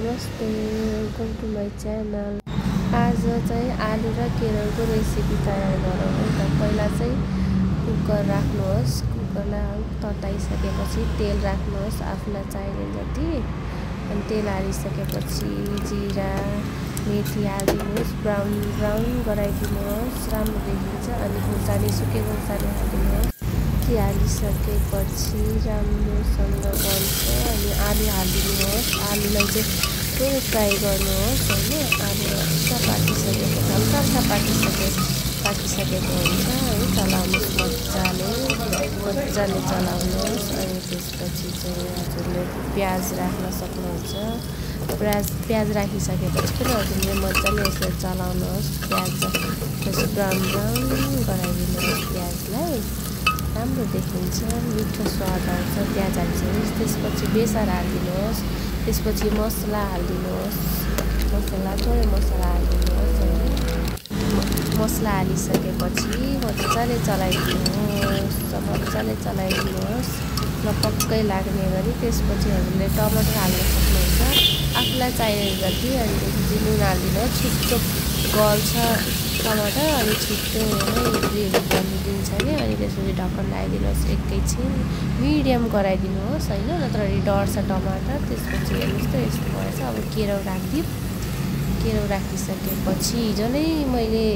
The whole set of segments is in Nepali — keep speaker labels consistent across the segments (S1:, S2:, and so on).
S1: नमस्ते, वेलकम टु माई च्यानल। आज चाहिँ आलु र केराउको रेसिपी तयार गरौँ है त। पहिला चाहिँ कुकर राख्नुहोस्। कुकरलाई तताइसकेपछि तेल राख्नुहोस् आफूलाई चाहिने जति। अनि तेल हालिसकेपछि जिरा मेथी हालिदिनुहोस्, ब्राउन गराइदिनुहोस्, राम्रो देखिन्छ। अनि खुर्सानी सुकेको खुर्सानी हालिदिनुहोस्। हालिसकेपछि राम्रोसँग बन्छ। अनि आलु हालिदिनुहोस्। आलुलाई चाहिँ थोरै फ्राई गर्नुहोस् होइन। आलु हल्का पाकिसकेको हुन्छ है। चलाउनुहोस् मजाले चलाउनुहोस्। अनि त्यसपछि चाहिँ हजुरले प्याज राख्न सक्नुहुन्छ। प्याज राखिसकेपछि पनि हजुरले मजाले यसरी चलाउनुहोस्। प्याज त्यसपछि ब्राउन गराइदिनुहोस्। प्याजलाई राम्रो देखिन्छ, मिठो स्वाद आउँछ प्याज हालिसकेपछि। त्यसपछि बेसार हालिदिनुहोस्। त्यसपछि मसला हालिदिनुहोस्। थोरै मसला हालिदिनुहोस् होइन। मसला हालिसकेपछि मजाले चलाइदिनुहोस् नपक्कै लाग्ने गरी। त्यसपछि हजुरले टमाटर हाल्न सक्नुहुन्छ आफूलाई चाहिने जति। अनि त्यसपछि नुन हालिदिनुहोस्। छिट्टो गल्छ टमाटर अनि छिट्टो नै बनिदिन्छ कि। अनि त्यसपछि ढक्कन लगाइदिनुहोस्। एकैछिन मिडियम गराइदिनुहोस् होइन, नत्र डढ्छ टमाटर। त्यसपछि हेर्नुहोस् त यस्तो भएछ। अब केराउ राखिदिउँ। केराउ राखिसकेपछि हिजो नै मैले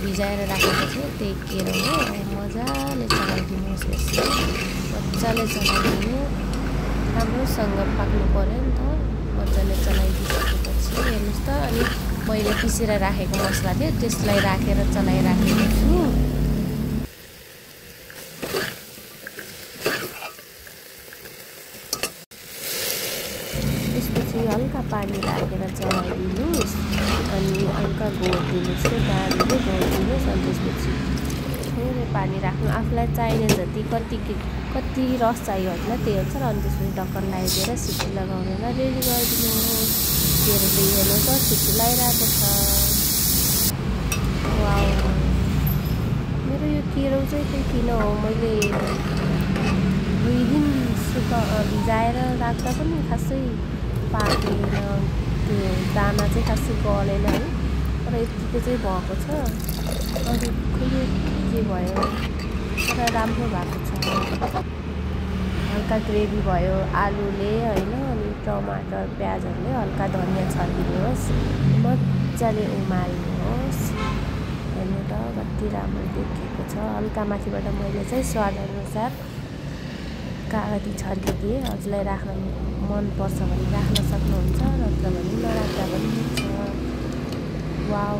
S1: भिजाएर राखेको थिएँ त्यही केराउ हो। मजाले चलाइदिनुहोस्। यसलाई मजाले चलाइदिनु, राम्रोसँग पाक्नु पऱ्यो नि त। मजाले चलाइदिइसकेपछि हेर्नुहोस् त। अनि मैले पिसेर राखेको मसला थियो त्यसलाई राखेर चलाइराखेको छु। त्यसपछि हल्का पानी राखेर चलाइदिनुहोस्। अनि हल्का घोरिदिनुहोस् कि दालले घोरिदिनुहोस्। अनि त्यसपछि थोरै पानी राख्नु आफूलाई चाहिने जति। कति रस चाहियो होला त्यही अनुसार। अनि त्यसपछि ढक्कन लगाइदिएर सिटी लगाउनेलाई रेडी गरिदिनुहोस्। मेरो चाहिँ हेर्नु त सिटी लगाइरहेको छ। वाउ, मेरो यो केराउ चाहिँ किन हो, मैले 2 दिन भिजाएर राख्दा पनि खासै पाकेन। त्यो दाना चाहिँ खासै गलेन है। तर यतिको चाहिँ भएको छ। अनि खोइ के भयो, तर राम्रो भएको छ। हल्का ग्रेभी भयो आलुले होइन। अनि टमाटर प्याजहरूले हल्का धनियाँ छर्किदिनुहोस्। मजाले उमाल्नुहोस्। हेर्नु त कति राम्रो देखिएको छ। हल्का माथिबाट मैले चाहिँ स्वादअनुसार कागती छर्किदिएँ। हजुरलाई राख्न मनपर्छ भने राख्न सक्नुहुन्छ, नत्र भने नराख्दा पनि हुन्छ। वाउ,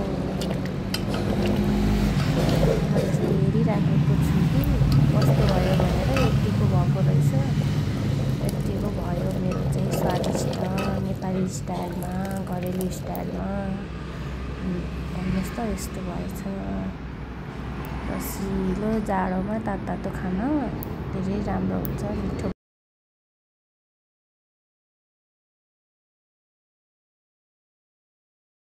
S1: मैले चाहिँ हेरिराखेको छु कि कस्तो भयो भनेर। यतिको भएको रहेछ। यतिको भयो मेरो चाहिँ स्वादिष्ट नेपाली स्टाइलमा, घरेलु स्टाइलमा। हेर्नुहोस् त यस्तो भएछ। रसिलो जाडोमा तातो खाना धेरै राम्रो हुन्छ, मिठो।